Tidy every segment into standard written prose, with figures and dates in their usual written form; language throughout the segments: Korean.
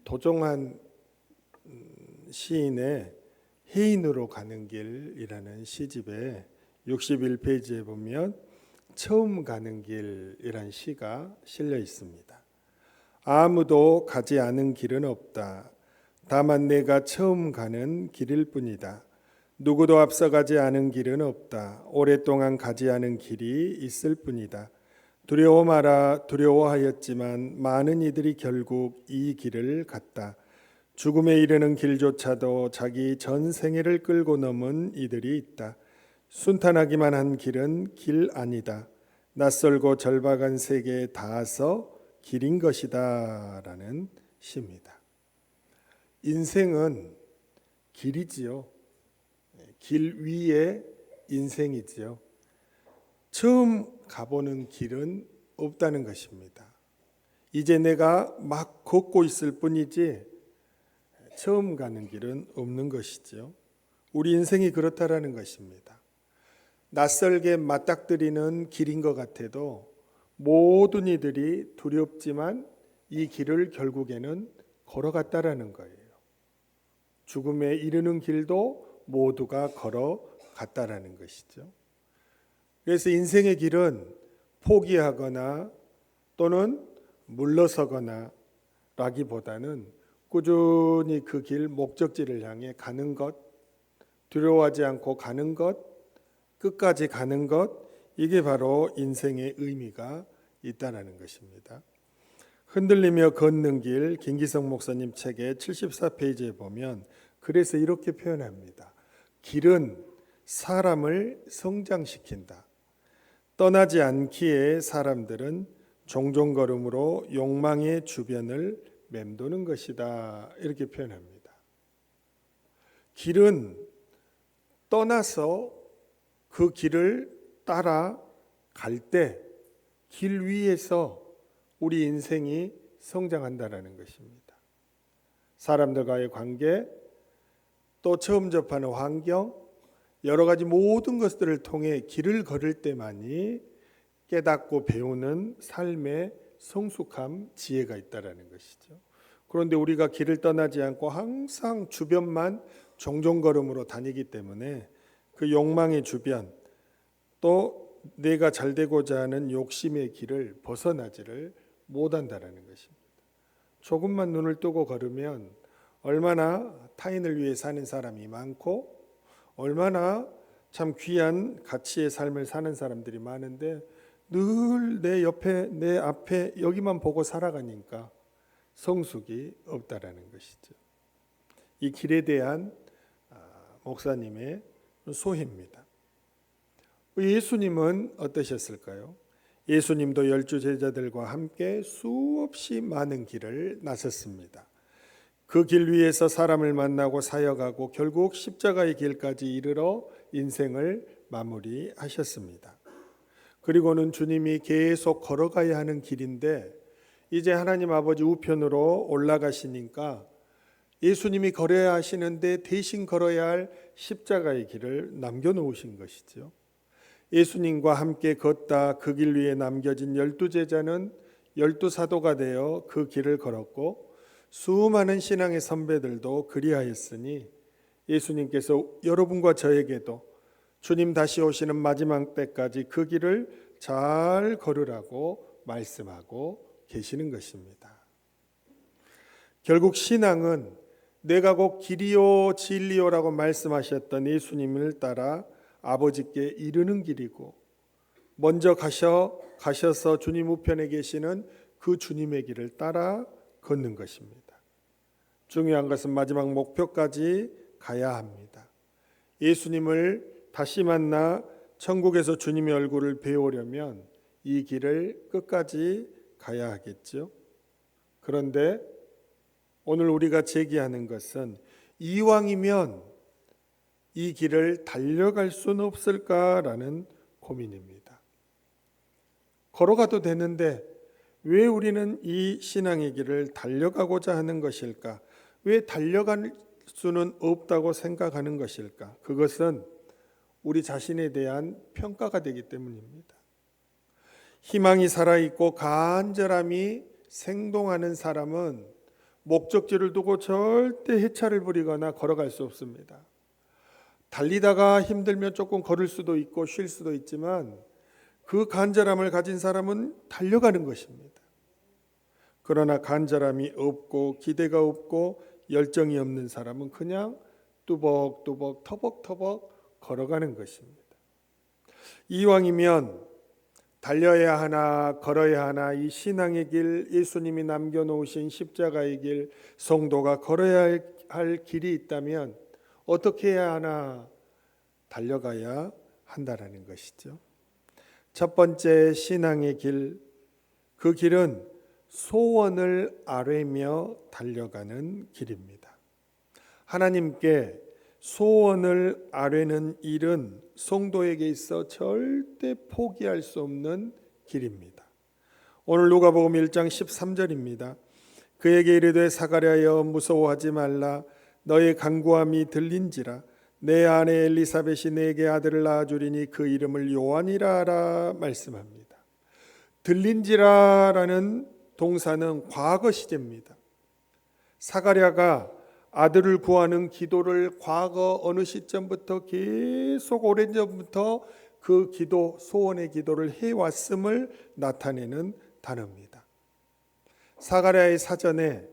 도종환 시인의 해인으로 가는 길이라는 시집에 61페이지에 보면 처음 가는 길이란 시가 실려 있습니다. 아무도 가지 않은 길은 없다. 다만 내가 처음 가는 길일 뿐이다. 누구도 앞서가지 않은 길은 없다. 오랫동안 가지 않은 길이 있을 뿐이다. 두려워 마라. 두려워하였지만 많은 이들이 결국 이 길을 갔다. 죽음에 이르는 길조차도 자기 전 생애를 끌고 넘은 이들이 있다. 순탄하기만 한 길은 길 아니다. 낯설고 절박한 세계에 닿아서 길인 것이다 라는 시입니다. 인생은 길이지요. 길 위에 인생이지요. 처음 가보는 길은 없다는 것입니다. 이제 내가 막 걷고 있을 뿐이지 처음 가는 길은 없는 것이죠. 우리 인생이 그렇다라는 것입니다. 낯설게 맞닥뜨리는 길인 것 같아도 모든 이들이 두렵지만 이 길을 결국에는 걸어갔다라는 거예요. 죽음에 이르는 길도 모두가 걸어갔다라는 것이죠. 그래서 인생의 길은 포기하거나 또는 물러서거나 라기보다는 꾸준히 그 길 목적지를 향해 가는 것, 두려워하지 않고 가는 것, 끝까지 가는 것, 이게 바로 인생의 의미가 있다는 것입니다. 흔들리며 걷는 길, 김기성 목사님 책의 74페이지에 보면 그래서 이렇게 표현합니다. 길은 사람을 성장시킨다. 떠나지 않기에 사람들은 종종 걸음으로 욕망의 주변을 맴도는 것이다. 이렇게 표현합니다. 길은 떠나서 그 길을 따라 갈 때 길 위에서 우리 인생이 성장한다는 것입니다. 사람들과의 관계, 또 처음 접하는 환경, 여러 가지 모든 것들을 통해 길을 걸을 때만이 깨닫고 배우는 삶의 성숙함, 지혜가 있다는 것이죠. 그런데 우리가 길을 떠나지 않고 항상 주변만 종종 걸음으로 다니기 때문에 그 욕망의 주변, 또 내가 잘 되고자 하는 욕심의 길을 벗어나지를 못한다는 것입니다. 조금만 눈을 뜨고 걸으면 얼마나 타인을 위해 사는 사람이 많고 얼마나 참 귀한 가치의 삶을 사는 사람들이 많은데 늘 내 옆에 내 앞에 여기만 보고 살아가니까 성숙이 없다라는 것이죠. 이 길에 대한 목사님의 소회입니다. 예수님은 어떠셨을까요? 예수님도 12 제자들과 함께 수없이 많은 길을 나섰습니다. 그 길 위에서 사람을 만나고 사역하고 결국 십자가의 길까지 이르러 인생을 마무리하셨습니다. 그리고는 주님이 계속 걸어가야 하는 길인데 이제 하나님 아버지 우편으로 올라가시니까 예수님이 걸어야 하시는데 대신 걸어야 할 십자가의 길을 남겨놓으신 것이죠. 예수님과 함께 걷다 그 길 위에 남겨진 12 제자는 12 사도가 되어 그 길을 걸었고 수많은 신앙의 선배들도 그리하였으니 예수님께서 여러분과 저에게도 주님 다시 오시는 마지막 때까지 그 길을 잘 걸으라고 말씀하고 계시는 것입니다. 결국 신앙은 내가 곧 길이요 진리요라고 말씀하셨던 예수님을 따라 아버지께 이르는 길이고 먼저 가셔서 주님 우편에 계시는 그 주님의 길을 따라 걷는 것입니다. 중요한 것은 마지막 목표까지 가야 합니다. 예수님을 다시 만나 천국에서 주님의 얼굴을 배우려면 이 길을 끝까지 가야 하겠죠. 그런데 오늘 우리가 제기하는 것은 이왕이면 이 길을 달려갈 수는 없을까라는 고민입니다. 걸어가도 되는데 왜 우리는 이 신앙의 길을 달려가고자 하는 것일까? 왜 달려갈 수는 없다고 생각하는 것일까? 그것은 우리 자신에 대한 평가가 되기 때문입니다. 희망이 살아있고 간절함이 생동하는 사람은 목적지를 두고 절대 해차를 부리거나 걸어갈 수 없습니다. 달리다가 힘들면 조금 걸을 수도 있고 쉴 수도 있지만 그 간절함을 가진 사람은 달려가는 것입니다. 그러나 간절함이 없고 기대가 없고 열정이 없는 사람은 그냥 뚜벅뚜벅 터벅터벅 걸어가는 것입니다. 이왕이면 달려야 하나 걸어야 하나 이 신앙의 길, 예수님이 남겨놓으신 십자가의 길, 성도가 걸어야 할 길이 있다면 어떻게 해야 하나? 달려가야 한다라는 것이죠. 첫 번째 신앙의 길, 그 길은 소원을 아뢰며 달려가는 길입니다. 하나님께 소원을 아뢰는 일은 성도에게 있어 절대 포기할 수 없는 길입니다. 오늘 누가복음 1장 13절입니다. 그에게 이르되 사가랴여 무서워하지 말라. 너의 간구함이 들린지라. 내 아내 엘리사벳이 내게 아들을 낳아주리니 그 이름을 요한이라 하라 말씀합니다. 들린지라라는 동사는 과거 시제입니다. 사가랴가 아들을 구하는 기도를 과거 어느 시점부터 계속 오랜전부터 그 기도, 소원의 기도를 해왔음을 나타내는 단어입니다. 사가랴의 사전에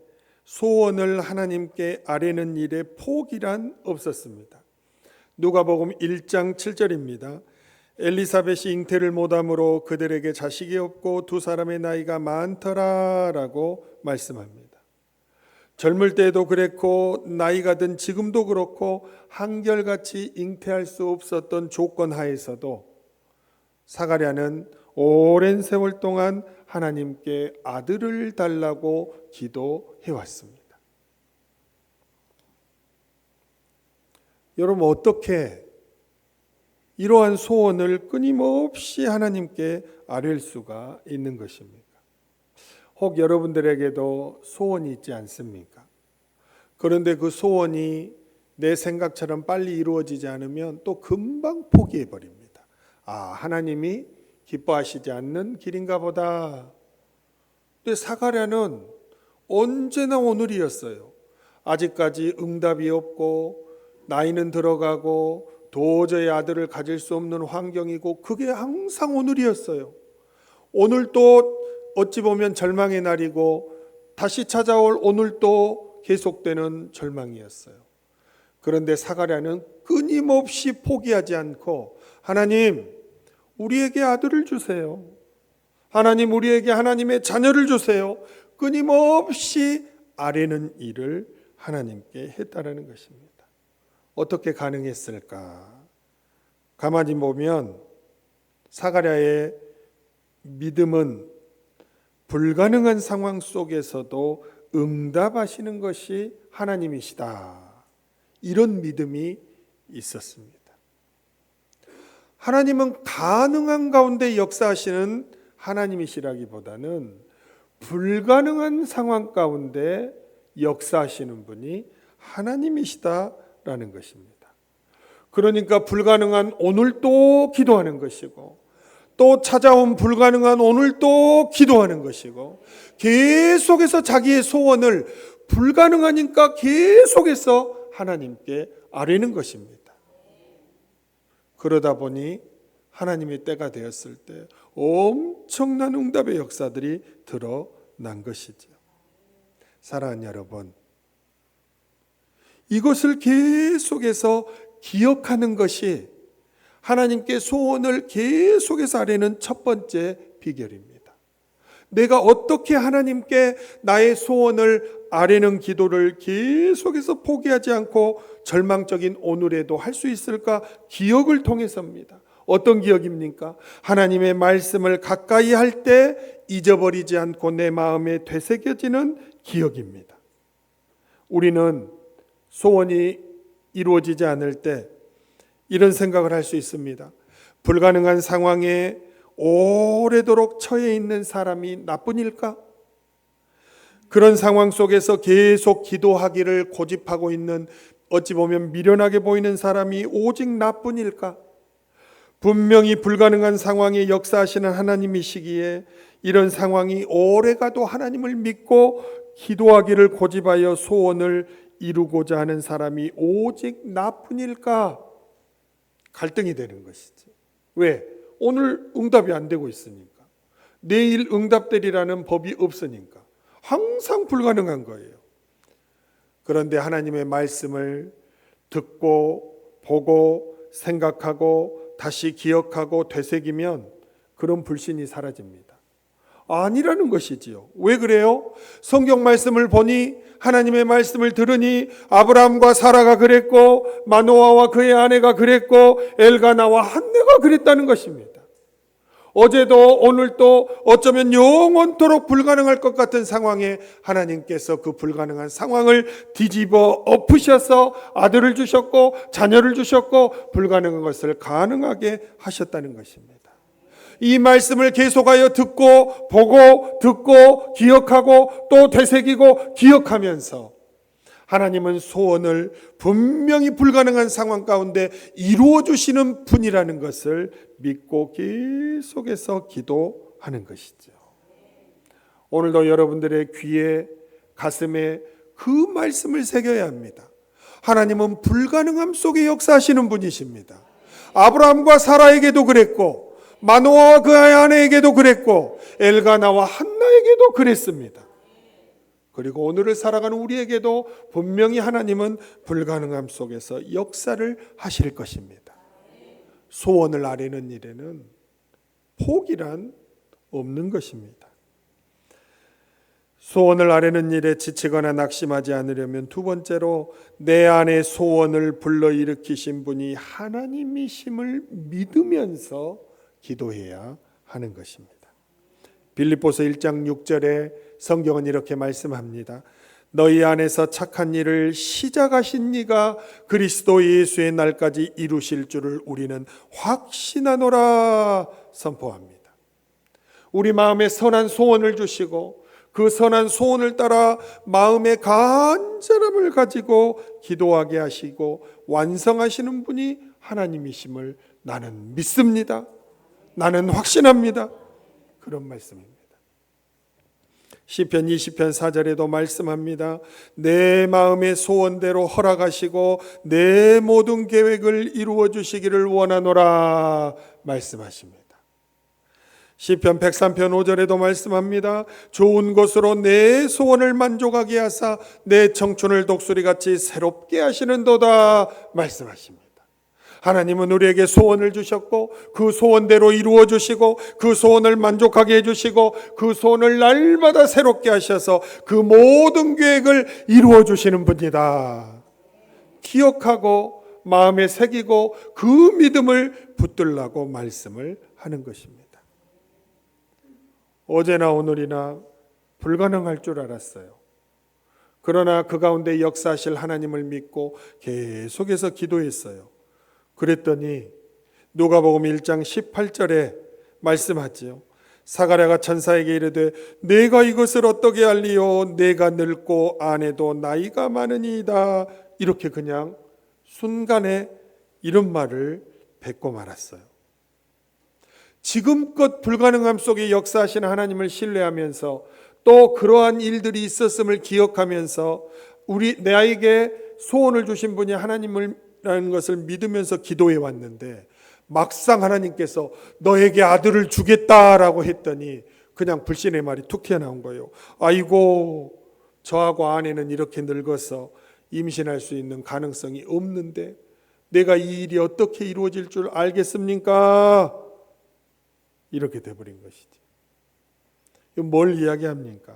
소원을 하나님께 아뢰는 일에 포기란 없었습니다. 누가복음 1장 7절입니다. 엘리사벳이 잉태를 못함으로 그들에게 자식이 없고 두 사람의 나이가 많더라라고 말씀합니다. 젊을 때도 그랬고 나이가 든 지금도 그렇고 한결같이 잉태할 수 없었던 조건 하에서도 사가랴는 오랜 세월 동안 하나님께 아들을 달라고 기도해 왔습니다. 여러분 어떻게 이러한 소원을 끊임없이 하나님께 아뢰일 수가 있는 것입니까? 혹 여러분들에게도 소원이 있지 않습니까? 그런데 그 소원이 내 생각처럼 빨리 이루어지지 않으면 또 금방 포기해 버립니다. 하나님이 기뻐하시지 않는 길인가 보다. 근데 사가랴는 언제나 오늘이었어요. 아직까지 응답이 없고 나이는 들어가고 도저히 아들을 가질 수 없는 환경이고 그게 항상 오늘이었어요. 오늘도 어찌 보면 절망의 날이고 다시 찾아올 오늘도 계속되는 절망이었어요. 그런데 사가랴는 끊임없이 포기하지 않고 하나님 우리에게 아들을 주세요. 하나님 우리에게 하나님의 자녀를 주세요. 끊임없이 아뢰는 일을 하나님께 했다라는 것입니다. 어떻게 가능했을까? 가만히 보면 사가랴의 믿음은 불가능한 상황 속에서도 응답하시는 것이 하나님이시다. 이런 믿음이 있었습니다. 하나님은 가능한 가운데 역사하시는 하나님이시라기보다는 불가능한 상황 가운데 역사하시는 분이 하나님이시다라는 것입니다. 그러니까 불가능한 오늘도 기도하는 것이고 또 찾아온 불가능한 오늘도 기도하는 것이고 계속해서 자기의 소원을 불가능하니까 계속해서 하나님께 아뢰는 것입니다. 그러다 보니 하나님의 때가 되었을 때 엄청난 응답의 역사들이 드러난 것이죠. 사랑하는 여러분, 이것을 계속해서 기억하는 것이 하나님께 소원을 계속해서 아뢰는 첫 번째 비결입니다. 내가 어떻게 하나님께 나의 소원을 아뢰는 기도를 계속해서 포기하지 않고 절망적인 오늘에도 할 수 있을까? 기억을 통해서입니다. 어떤 기억입니까? 하나님의 말씀을 가까이 할 때 잊어버리지 않고 내 마음에 되새겨지는 기억입니다. 우리는 소원이 이루어지지 않을 때 이런 생각을 할 수 있습니다. 불가능한 상황에 오래도록 처해 있는 사람이 나뿐일까? 그런 상황 속에서 계속 기도하기를 고집하고 있는 어찌 보면 미련하게 보이는 사람이 오직 나뿐일까? 분명히 불가능한 상황에 역사하시는 하나님이시기에 이런 상황이 오래가도 하나님을 믿고 기도하기를 고집하여 소원을 이루고자 하는 사람이 오직 나뿐일까? 갈등이 되는 것이지. 왜? 오늘 응답이 안 되고 있으니까. 내일 응답되리라는 법이 없으니까. 항상 불가능한 거예요. 그런데 하나님의 말씀을 듣고 보고 생각하고 다시 기억하고 되새기면 그런 불신이 사라집니다. 아니라는 것이지요. 왜 그래요? 성경 말씀을 보니, 하나님의 말씀을 들으니 아브라함과 사라가 그랬고 마노아와 그의 아내가 그랬고 엘가나와 한네가 그랬다는 것입니다. 어제도 오늘도 어쩌면 영원토록 불가능할 것 같은 상황에 하나님께서 그 불가능한 상황을 뒤집어 엎으셔서 아들을 주셨고 자녀를 주셨고 불가능한 것을 가능하게 하셨다는 것입니다. 이 말씀을 계속하여 듣고 보고 듣고 기억하고 또 되새기고 기억하면서 하나님은 소원을 분명히 불가능한 상황 가운데 이루어 주시는 분이라는 것을 믿고 계속해서 기도하는 것이죠. 오늘도 여러분들의 귀에 가슴에 그 말씀을 새겨야 합니다. 하나님은 불가능함 속에 역사하시는 분이십니다. 아브라함과 사라에게도 그랬고 마노아와 그의 아내에게도 그랬고 엘가나와 한나에게도 그랬습니다. 그리고 오늘을 살아가는 우리에게도 분명히 하나님은 불가능함 속에서 역사를 하실 것입니다. 소원을 아뢰는 일에는 포기란 없는 것입니다. 소원을 아뢰는 일에 지치거나 낙심하지 않으려면 두 번째로 내 안에 소원을 불러일으키신 분이 하나님이심을 믿으면서 기도해야 하는 것입니다. 빌립보서 1장 6절에 성경은 이렇게 말씀합니다. 너희 안에서 착한 일을 시작하신 이가 그리스도 예수의 날까지 이루실 줄을 우리는 확신하노라 선포합니다. 우리 마음에 선한 소원을 주시고 그 선한 소원을 따라 마음의 간절함을 가지고 기도하게 하시고 완성하시는 분이 하나님이심을 나는 믿습니다. 나는 확신합니다. 그런 말씀입니다. 시편 20편 4절에도 말씀합니다. 내 마음의 소원대로 허락하시고 내 모든 계획을 이루어 주시기를 원하노라 말씀하십니다. 시편 103편 5절에도 말씀합니다. 좋은 것으로 내 소원을 만족하게 하사 내 청춘을 독수리같이 새롭게 하시는도다 말씀하십니다. 하나님은 우리에게 소원을 주셨고 그 소원대로 이루어 주시고 그 소원을 만족하게 해주시고 그 소원을 날마다 새롭게 하셔서 그 모든 계획을 이루어 주시는 분이다. 기억하고 마음에 새기고 그 믿음을 붙들라고 말씀을 하는 것입니다. 어제나 오늘이나 불가능할 줄 알았어요. 그러나 그 가운데 역사하실 하나님을 믿고 계속해서 기도했어요. 그랬더니 누가복음 1장 18절에 말씀하지요. 사가랴가 천사에게 이르되 내가 이것을 어떻게 알리요? 내가 늙고 아내도 나이가 많으니이다. 이렇게 그냥 순간에 이런 말을 뱉고 말았어요. 지금껏 불가능함 속에 역사하시는 하나님을 신뢰하면서 또 그러한 일들이 있었음을 기억하면서 나에게 소원을 주신 분이 하나님이라는 것을 믿으면서 기도해 왔는데 막상 하나님께서 너에게 아들을 주겠다라고 했더니 그냥 불신의 말이 툭 튀어나온 거예요. 아이고, 저하고 아내는 이렇게 늙어서 임신할 수 있는 가능성이 없는데 내가 이 일이 어떻게 이루어질 줄 알겠습니까? 이렇게 돼버린 것이지. 뭘 이야기합니까?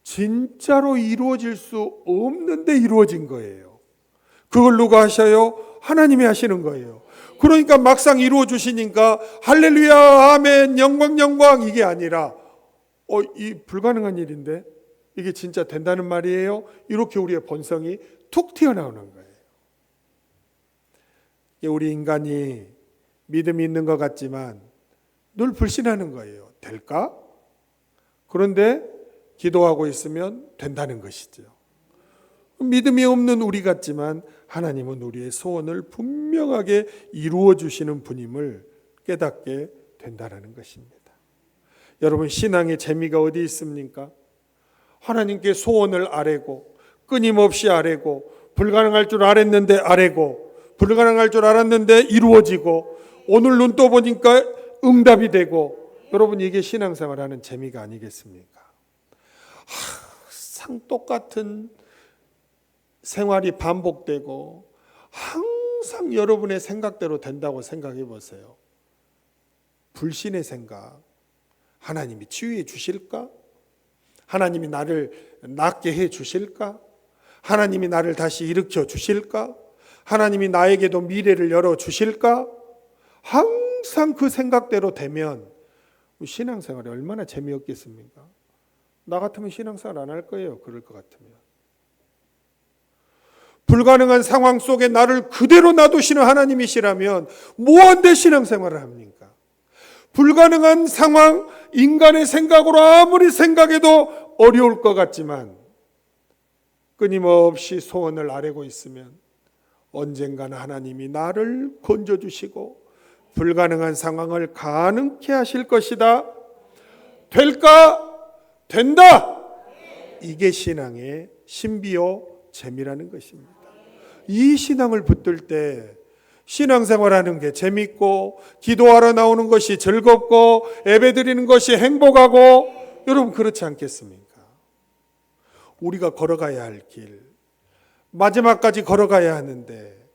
진짜로 이루어질 수 없는데 이루어진 거예요. 그걸 누가 하셔요? 하나님이 하시는 거예요. 그러니까 막상 이루어 주시니까 할렐루야 아멘 영광 영광 이게 아니라 이 불가능한 일인데 이게 진짜 된다는 말이에요? 이렇게 우리의 본성이 툭 튀어나오는 거예요. 우리 인간이 믿음이 있는 것 같지만 늘 불신하는 거예요. 될까? 그런데 기도하고 있으면 된다는 것이죠. 믿음이 없는 우리 같지만 하나님은 우리의 소원을 분명하게 이루어 주시는 분임을 깨닫게 된다는 것입니다. 여러분, 신앙의 재미가 어디 있습니까? 하나님께 소원을 아뢰고 끊임없이 아뢰고 불가능할 줄 알았는데 아뢰고 불가능할 줄 알았는데 이루어지고 오늘 눈 떠보니까 응답이 되고, 여러분 이게 신앙생활하는 재미가 아니겠습니까? 항상 똑같은 생활이 반복되고 항상 여러분의 생각대로 된다고 생각해 보세요. 불신의 생각. 하나님이 치유해 주실까? 하나님이 나를 낫게 해 주실까? 하나님이 나를 다시 일으켜 주실까? 하나님이 나에게도 미래를 열어 주실까? 항상 그 생각대로 되면 신앙생활이 얼마나 재미없겠습니까? 나 같으면 신앙생활 안 할 거예요. 그럴 것 같으면. 불가능한 상황 속에 나를 그대로 놔두시는 하나님이시라면 뭐한데 신앙생활을 합니까? 불가능한 상황, 인간의 생각으로 아무리 생각해도 어려울 것 같지만 끊임없이 소원을 아뢰고 있으면 언젠가는 하나님이 나를 건져주시고 불가능한 상황을 가능케 하실 것이다. 될까? 된다. 이게 신앙의 신비요 재미라는 것입니다. 이 신앙을 붙들 때 신앙생활하는 게 재밌고 기도하러 나오는 것이 즐겁고 예배드리는 것이 행복하고, 여러분 그렇지 않겠습니까? 우리가 걸어가야 할 길, 마지막까지 걸어가야 하는데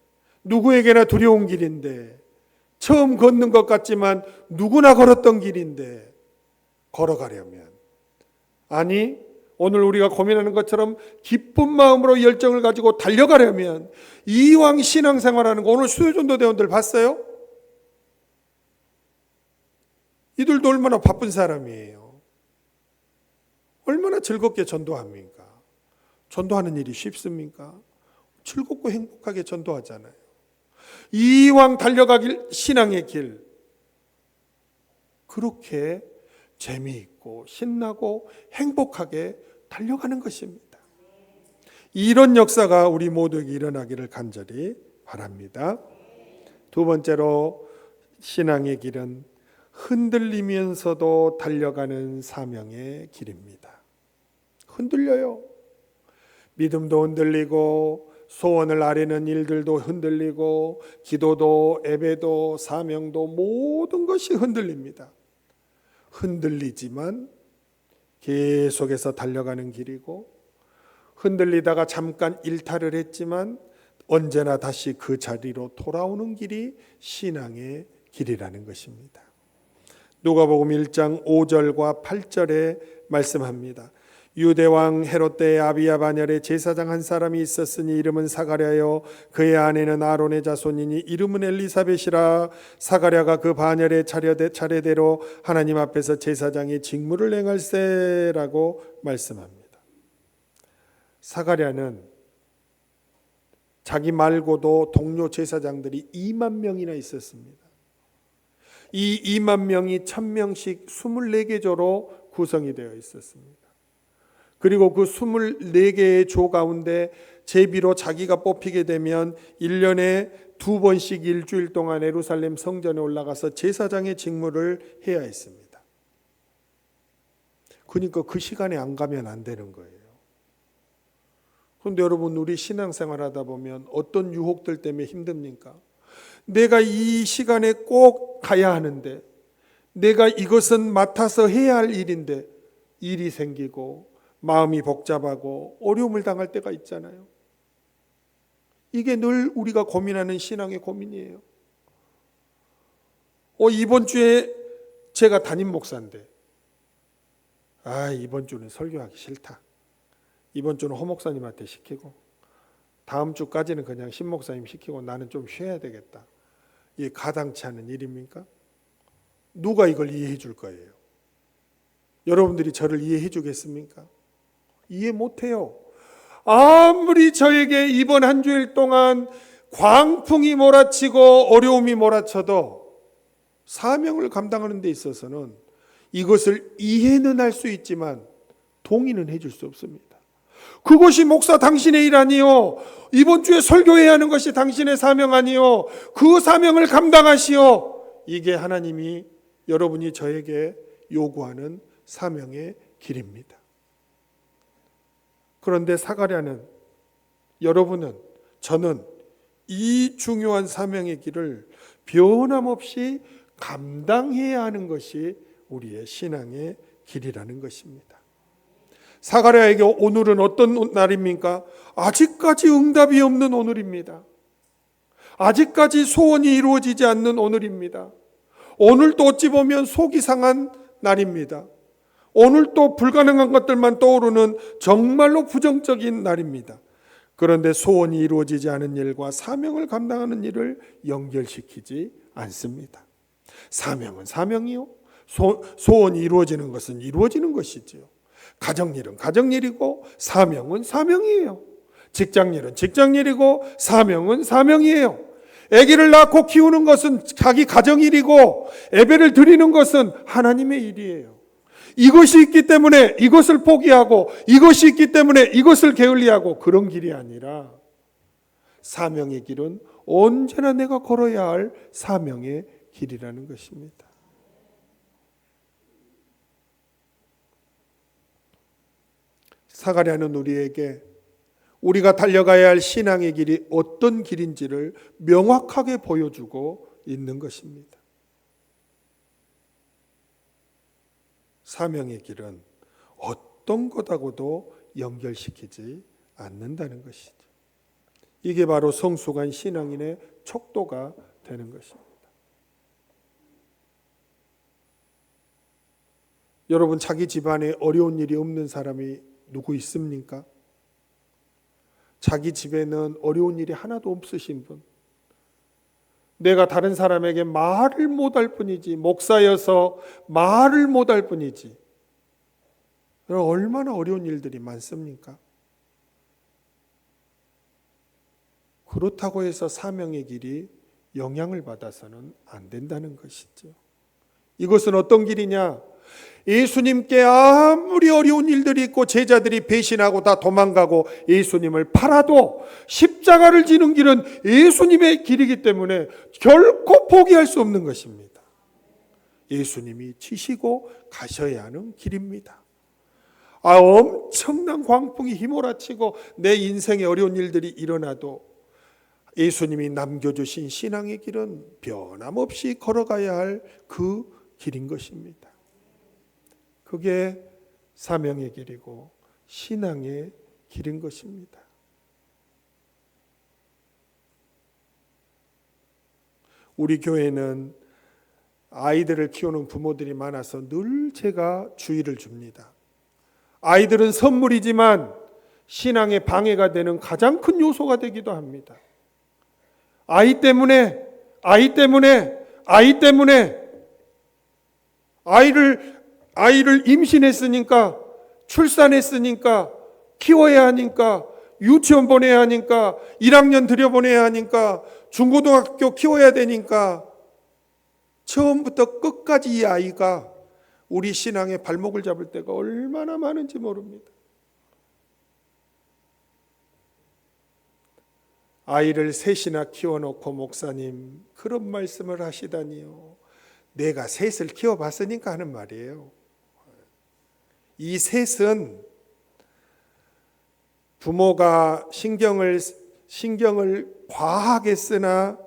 누구에게나 두려운 길인데 처음 걷는 것 같지만 누구나 걸었던 길인데 걸어가려면, 아니 오늘 우리가 고민하는 것처럼 기쁜 마음으로 열정을 가지고 달려가려면 이왕 신앙생활하는 거, 오늘 수요전도 대원들 봤어요? 이들도 얼마나 바쁜 사람이에요. 얼마나 즐겁게 전도합니까? 전도하는 일이 쉽습니까? 즐겁고 행복하게 전도하잖아요. 이왕 달려가길 신앙의 길, 그렇게 재미있고 신나고 행복하게 달려가는 것입니다. 이런 역사가 우리 모두에게 일어나기를 간절히 바랍니다. 두 번째로 신앙의 길은 흔들리면서도 달려가는 사명의 길입니다. 흔들려요. 믿음도 흔들리고 소원을 아뢰는 일들도 흔들리고 기도도 예배도 사명도 모든 것이 흔들립니다. 흔들리지만 계속해서 달려가는 길이고, 흔들리다가 잠깐 일탈을 했지만 언제나 다시 그 자리로 돌아오는 길이 신앙의 길이라는 것입니다. 누가복음 1장 5절과 8절에 말씀합니다. 유대왕 헤롯 때 아비야 반열에 제사장 한 사람이 있었으니 이름은 사가랴요 그의 아내는 아론의 자손이니 이름은 엘리사벳이라. 사가랴가 그 반열의 차례대로 하나님 앞에서 제사장의 직무를 행할세라고 말씀합니다. 사가랴는 자기 말고도 동료 제사장들이 2만 명이나 있었습니다. 이 2만 명이 1000명씩 24개 조로 구성이 되어 있었습니다. 그리고 그 24개의 조 가운데 제비로 자기가 뽑히게 되면 1년에 2번씩 일주일 동안 예루살렘 성전에 올라가서 제사장의 직무를 해야 했습니다. 그러니까 그 시간에 안 가면 안 되는 거예요. 그런데 여러분, 우리 신앙생활 하다 보면 어떤 유혹들 때문에 힘듭니까? 내가 이 시간에 꼭 가야 하는데, 내가 이것은 맡아서 해야 할 일인데 일이 생기고 마음이 복잡하고 어려움을 당할 때가 있잖아요. 이게 늘 우리가 고민하는 신앙의 고민이에요. 이번 주에 제가 담임 목사인데 이번 주는 설교하기 싫다. 이번 주는 허 목사님한테 시키고 다음 주까지는 그냥 신 목사님 시키고 나는 좀 쉬어야 되겠다. 이게 가당치 않은 일입니까? 누가 이걸 이해해 줄 거예요? 여러분들이 저를 이해해 주겠습니까? 이해 못해요. 아무리 저에게 이번 한 주일 동안 광풍이 몰아치고 어려움이 몰아쳐도 사명을 감당하는 데 있어서는 이것을 이해는 할 수 있지만 동의는 해줄 수 없습니다. 그것이 목사 당신의 일 아니요, 이번 주에 설교해야 하는 것이 당신의 사명 아니요, 그 사명을 감당하시오. 이게 하나님이, 여러분이 저에게 요구하는 사명의 길입니다. 그런데 사가랴는, 여러분은, 저는 이 중요한 사명의 길을 변함없이 감당해야 하는 것이 우리의 신앙의 길이라는 것입니다. 사가랴에게 오늘은 어떤 날입니까? 아직까지 응답이 없는 오늘입니다. 아직까지 소원이 이루어지지 않는 오늘입니다. 오늘도 어찌 보면 속이 상한 날입니다. 오늘 또 불가능한 것들만 떠오르는 정말로 부정적인 날입니다. 그런데 소원이 이루어지지 않은 일과 사명을 감당하는 일을 연결시키지 않습니다. 사명은 사명이요, 소원이 이루어지는 것은 이루어지는 것이지요. 가정일은 가정일이고 사명은 사명이에요. 직장일은 직장일이고 사명은 사명이에요. 아기를 낳고 키우는 것은 자기 가정일이고 예배를 드리는 것은 하나님의 일이에요. 이것이 있기 때문에 이것을 포기하고 이것이 있기 때문에 이것을 게을리하고 그런 길이 아니라 사명의 길은 언제나 내가 걸어야 할 사명의 길이라는 것입니다. 사가랴는 우리에게 우리가 달려가야 할 신앙의 길이 어떤 길인지를 명확하게 보여주고 있는 것입니다. 사명의 길은 어떤 것하고도 연결시키지 않는다는 것이죠. 이게 바로 성숙한 신앙인의 척도가 되는 것입니다. 여러분, 자기 집안에 어려운 일이 없는 사람이 누구 있습니까? 자기 집에는 어려운 일이 하나도 없으신 분, 내가 다른 사람에게 말을 못할 뿐이지, 목사여서 말을 못할 뿐이지, 얼마나 어려운 일들이 많습니까? 그렇다고 해서 사명의 길이 영향을 받아서는 안 된다는 것이죠. 이것은 어떤 길이냐? 예수님께 아무리 어려운 일들이 있고 제자들이 배신하고 다 도망가고 예수님을 팔아도 십자가를 지는 길은 예수님의 길이기 때문에 결코 포기할 수 없는 것입니다. 예수님이 지시고 가셔야 하는 길입니다. 엄청난 광풍이 휘몰아치고 내 인생에 어려운 일들이 일어나도 예수님이 남겨주신 신앙의 길은 변함없이 걸어가야 할 그 길인 것입니다. 그게 사명의 길이고 신앙의 길인 것입니다. 우리 교회는 아이들을 키우는 부모들이 많아서 늘 제가 주의를 줍니다. 아이들은 선물이지만 신앙에 방해가 되는 가장 큰 요소가 되기도 합니다. 아이 때문에 아이를 임신했으니까, 출산했으니까, 키워야 하니까, 유치원 보내야 하니까, 1학년 들여보내야 하니까, 중고등학교 키워야 되니까, 처음부터 끝까지 이 아이가 우리 신앙의 발목을 잡을 때가 얼마나 많은지 모릅니다. 아이를 셋이나 키워놓고 목사님 그런 말씀을 하시다니요. 내가 셋을 키워봤으니까 하는 말이에요. 이 셋은 부모가 신경을 과하게 쓰나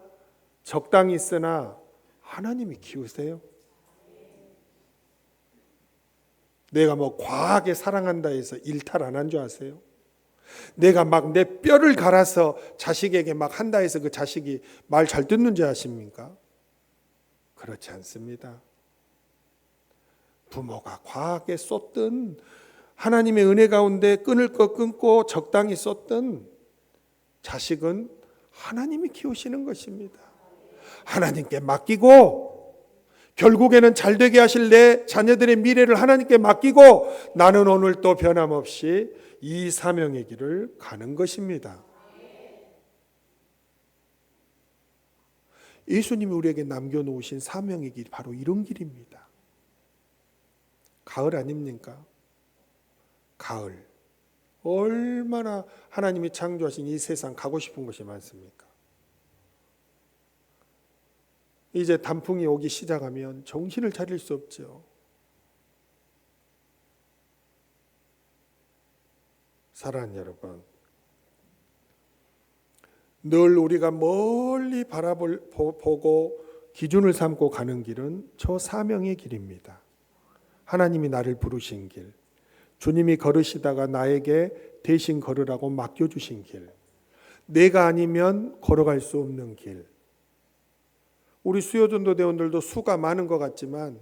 적당히 쓰나 하나님이 키우세요. 내가 뭐 과하게 사랑한다 해서 일탈 안 한 줄 아세요? 내가 막 내 뼈를 갈아서 자식에게 막 한다 해서 그 자식이 말 잘 듣는 줄 아십니까? 그렇지 않습니다. 부모가 과하게 쏟든 하나님의 은혜 가운데 끊을 거 끊고 적당히 쏟든 자식은 하나님이 키우시는 것입니다. 하나님께 맡기고 결국에는 잘되게 하실 내 자녀들의 미래를 하나님께 맡기고 나는 오늘 또 변함없이 이 사명의 길을 가는 것입니다. 예수님이 우리에게 남겨놓으신 사명의 길이 바로 이런 길입니다. 가을 아닙니까? 가을. 얼마나 하나님이 창조하신 이 세상 가고 싶은 곳이 많습니까? 이제 단풍이 오기 시작하면 정신을 차릴 수 없죠. 사랑하는 여러분, 늘 우리가 멀리 보고 기준을 삼고 가는 길은 저 사명의 길입니다. 하나님이 나를 부르신 길, 주님이 걸으시다가 나에게 대신 걸으라고 맡겨주신 길, 내가 아니면 걸어갈 수 없는 길. 우리 수요전도 대원들도 수가 많은 것 같지만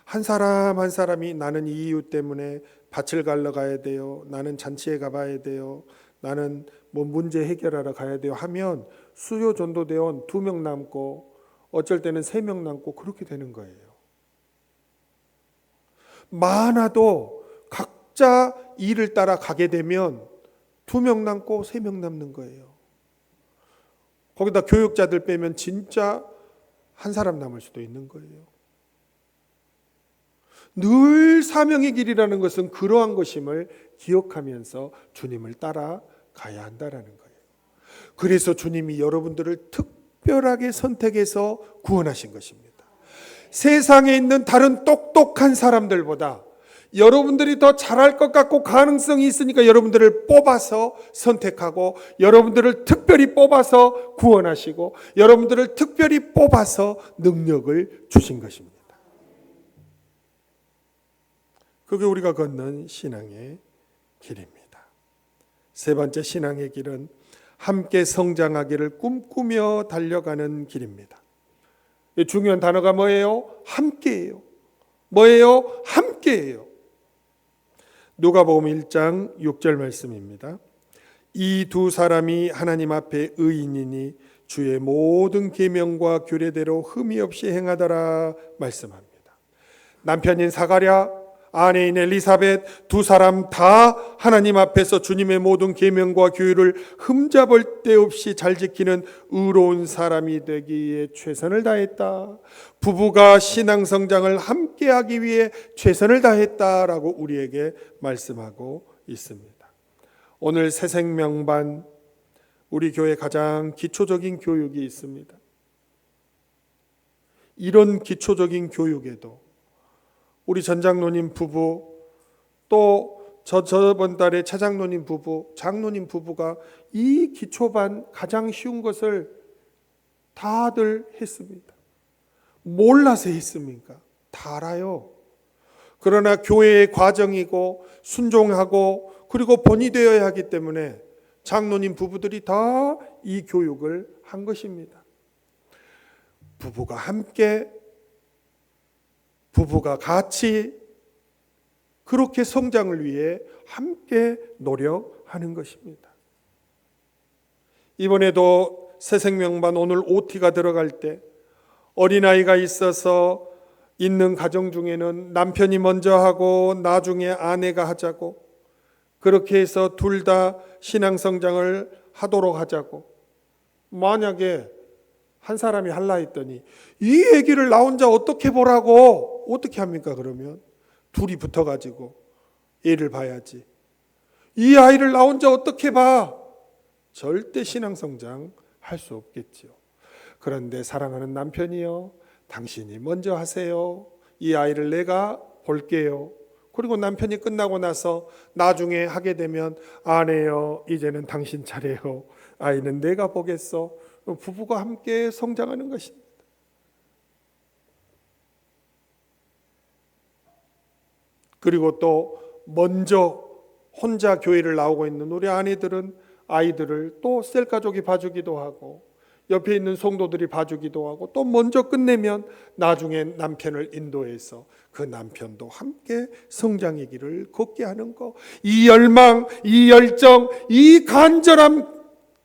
한 사람 한 사람이 나는 이 이유 때문에 밭을 갈러 가야 돼요, 나는 잔치에 가봐야 돼요, 나는 뭐 문제 해결하러 가야 돼요 하면 수요전도대원 2명 남고 어쩔 때는 3명 남고 그렇게 되는 거예요. 많아도 각자 일을 따라 가게 되면 2명 남고 3명 남는 거예요. 거기다 교육자들 빼면 진짜 한 사람 남을 수도 있는 거예요. 늘 사명의 길이라는 것은 그러한 것임을 기억하면서 주님을 따라가야 한다라는 거예요. 그래서 주님이 여러분들을 특별하게 선택해서 구원하신 것입니다. 세상에 있는 다른 똑똑한 사람들보다 여러분들이 더 잘할 것 같고 가능성이 있으니까 여러분들을 뽑아서 선택하고, 여러분들을 특별히 뽑아서 구원하시고, 여러분들을 특별히 뽑아서 능력을 주신 것입니다. 그게 우리가 걷는 신앙의 길입니다. 세 번째 신앙의 길은 함께 성장하기를 꿈꾸며 달려가는 길입니다. 중요한 단어가 뭐예요? 함께예요. 뭐예요? 함께예요. 누가복음 1장 6절 말씀입니다. 이 두 사람이 하나님 앞에 의인이니 주의 모든 계명과 규례대로 흠이 없이 행하더라 말씀합니다. 남편인 사가랴, 아내인 엘리사벳, 두 사람 다 하나님 앞에서 주님의 모든 계명과 규율을 흠잡을 데 없이 잘 지키는 의로운 사람이 되기에 최선을 다했다. 부부가 신앙 성장을 함께하기 위해 최선을 다했다라고 우리에게 말씀하고 있습니다. 오늘 새생명반, 우리 교회 가장 기초적인 교육이 있습니다. 이런 기초적인 교육에도 우리 전장로님 부부, 또 저번 달에 차장로님 부부, 장로님 부부가 이 기초반 가장 쉬운 것을 다들 했습니다. 몰라서 했습니까? 다 알아요. 그러나 교회의 과정이고 순종하고 그리고 본이 되어야 하기 때문에 장로님 부부들이 다 이 교육을 한 것입니다. 부부가 함께, 부부가 같이 그렇게 성장을 위해 함께 노력하는 것입니다. 이번에도 새생명반 오늘 OT가 들어갈 때 어린아이가 있어서 있는 가정 중에는 남편이 먼저 하고 나중에 아내가 하자고, 그렇게 해서 둘 다 신앙 성장을 하도록 하자고. 만약에 한 사람이 할라 했더니 이 얘기를 나 혼자 어떻게 보라고, 어떻게 합니까? 그러면 둘이 붙어가지고 애를 봐야지. 이 아이를 나 혼자 어떻게 봐? 절대 신앙성장 할 수 없겠죠. 그런데 사랑하는 남편이요, 당신이 먼저 하세요. 이 아이를 내가 볼게요. 그리고 남편이 끝나고 나서 나중에 하게 되면 아내요, 이제는 당신 차례요. 아이는 내가 보겠어. 부부가 함께 성장하는 것입니다. 그리고 또 먼저 혼자 교회를 나오고 있는 우리 아내들은 아이들을 또 셀가족이 봐주기도 하고 옆에 있는 성도들이 봐주기도 하고 또 먼저 끝내면 나중에 남편을 인도해서 그 남편도 함께 성장의 길을 걷게 하는 거, 이 열망, 이 열정, 이 간절함,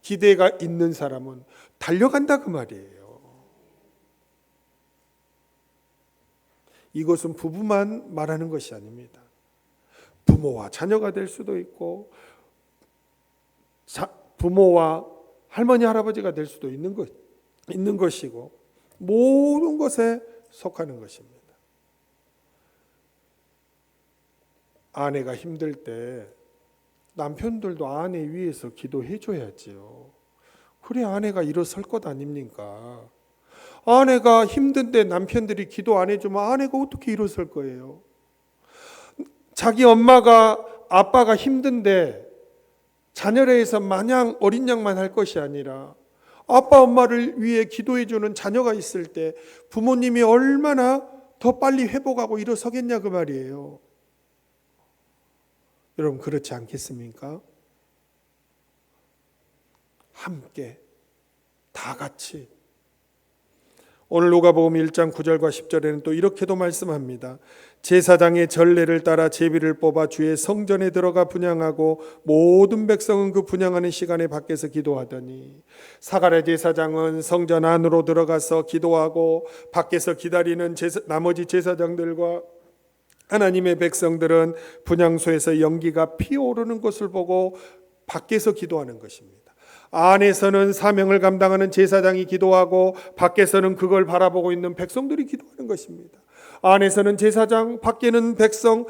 기대가 있는 사람은 달려간다 그 말이에요. 이것은 부부만 말하는 것이 아닙니다. 부모와 자녀가 될 수도 있고 부모와 할머니 할아버지가 될 수도 있는 것이고 모든 것에 속하는 것입니다. 아내가 힘들 때 남편들도 아내 위해서 기도해 줘야지요. 그래 아내가 일어설 것 아닙니까? 아내가 힘든데 남편들이 기도 안 해주면 아내가 어떻게 일어설 거예요? 자기 엄마가 아빠가 힘든데 자녀라 해서 마냥 어린 양만 할 것이 아니라 아빠 엄마를 위해 기도해 주는 자녀가 있을 때 부모님이 얼마나 더 빨리 회복하고 일어서겠냐 그 말이에요. 여러분 그렇지 않겠습니까? 함께 다 같이. 오늘 누가복음 1장 9절과 10절에는 또 이렇게도 말씀합니다. 제사장의 전례를 따라 제비를 뽑아 주의 성전에 들어가 분향하고 모든 백성은 그 분향하는 시간에 밖에서 기도하더니 사가랴 제사장은 성전 안으로 들어가서 기도하고 밖에서 기다리는 나머지 제사장들과 하나님의 백성들은 분향소에서 연기가 피어오르는 것을 보고 밖에서 기도하는 것입니다. 안에서는 사명을 감당하는 제사장이 기도하고 밖에서는 그걸 바라보고 있는 백성들이 기도하는 것입니다. 안에서는 제사장, 밖에는 백성,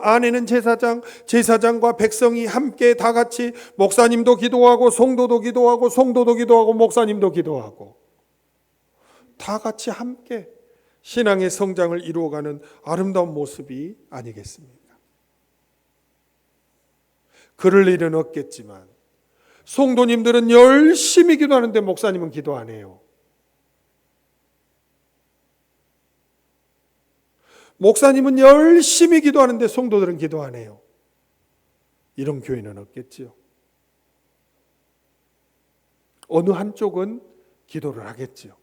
안에는 제사장, 제사장과 백성이 함께 다 같이 목사님도 기도하고 성도도 기도하고 성도도 기도하고 목사님도 기도하고 다 같이 함께 신앙의 성장을 이루어가는 아름다운 모습이 아니겠습니까? 그럴 일은 없겠지만 성도님들은 열심히 기도하는데 목사님은 기도 안 해요. 목사님은 열심히 기도하는데 성도들은 기도 안 해요. 이런 교회는 없겠지요. 어느 한쪽은 기도를 하겠지요.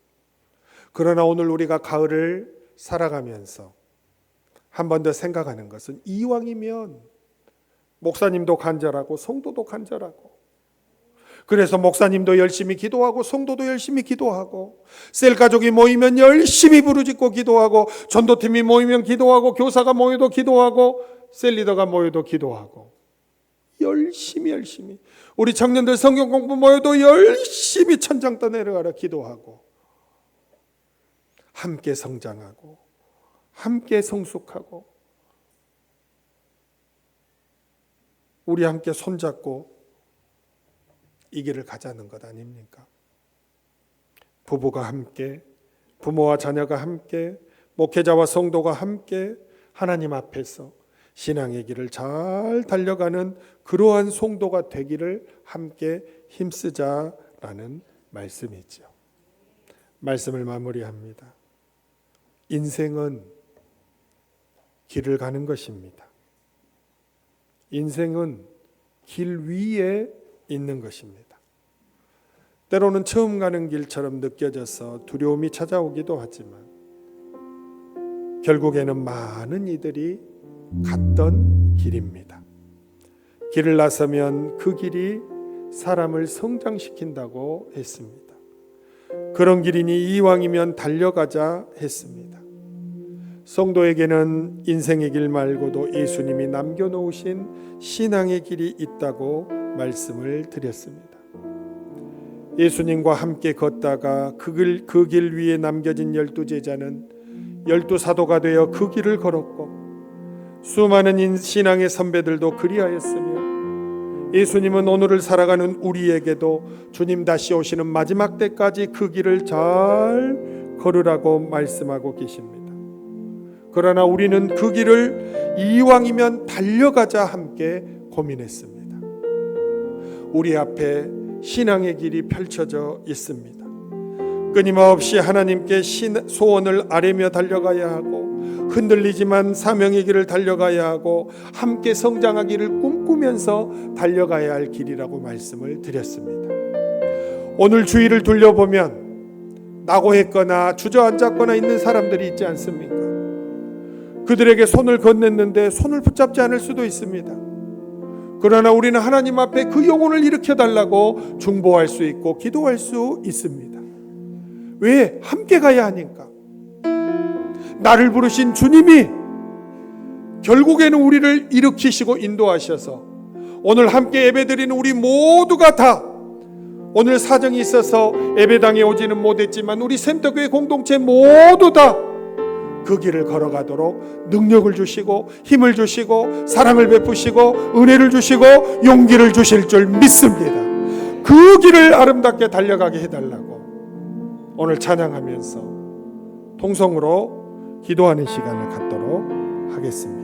그러나 오늘 우리가 가을을 살아가면서 한 번 더 생각하는 것은 이왕이면 목사님도 간절하고 성도도 간절하고 그래서 목사님도 열심히 기도하고 성도도 열심히 기도하고 셀가족이 모이면 열심히 부르짖고 기도하고 전도팀이 모이면 기도하고 교사가 모여도 기도하고 셀리더가 모여도 기도하고 열심히 우리 청년들 성경 공부 모여도 열심히 천장 떠내려가라 기도하고 함께 성장하고 함께 성숙하고 우리 함께 손잡고 이 길을 가자는 것 아닙니까? 부부가 함께, 부모와 자녀가 함께, 목회자와 성도가 함께 하나님 앞에서 신앙의 길을 잘 달려가는 그러한 성도가 되기를 함께 힘쓰자라는 말씀이죠. 말씀을 마무리합니다. 인생은 길을 가는 것입니다. 인생은 길 위에 있는 것입니다. 때로는 처음 가는 길처럼 느껴져서 두려움이 찾아오기도 하지만 결국에는 많은 이들이 갔던 길입니다. 길을 나서면 그 길이 사람을 성장시킨다고 했습니다. 그런 길이니 이왕이면 달려가자 했습니다. 성도에게는 인생의 길 말고도 예수님이 남겨놓으신 신앙의 길이 있다고 말씀을 드렸습니다. 예수님과 함께 걷다가 그 길 위에 남겨진 12제자는 12사도가 되어 그 길을 걸었고 수많은 신앙의 선배들도 그리하였으며 예수님은 오늘을 살아가는 우리에게도 주님 다시 오시는 마지막 때까지 그 길을 잘 걸으라고 말씀하고 계십니다. 그러나 우리는 그 길을 이왕이면 달려가자 함께 고민했습니다. 우리 앞에 신앙의 길이 펼쳐져 있습니다. 끊임없이 하나님께 소원을 아뢰며 달려가야 하고 흔들리지만 사명의 길을 달려가야 하고 함께 성장하기를 꿈꾸면서 달려가야 할 길이라고 말씀을 드렸습니다. 오늘 주위를 둘러보면 낙오했거나 주저앉았거나 있는 사람들이 있지 않습니까? 그들에게 손을 건넸는데 손을 붙잡지 않을 수도 있습니다. 그러나 우리는 하나님 앞에 그 영혼을 일으켜달라고 중보할 수 있고 기도할 수 있습니다. 왜? 함께 가야 하니까. 나를 부르신 주님이 결국에는 우리를 일으키시고 인도하셔서 오늘 함께 예배드리는 우리 모두가 다 오늘 사정이 있어서 예배당에 오지는 못했지만 우리 샘터교회 공동체 모두 다 그 길을 걸어가도록 능력을 주시고 힘을 주시고 사랑을 베푸시고 은혜를 주시고 용기를 주실 줄 믿습니다. 그 길을 아름답게 달려가게 해달라고 오늘 찬양하면서 통성으로 기도하는 시간을 갖도록 하겠습니다.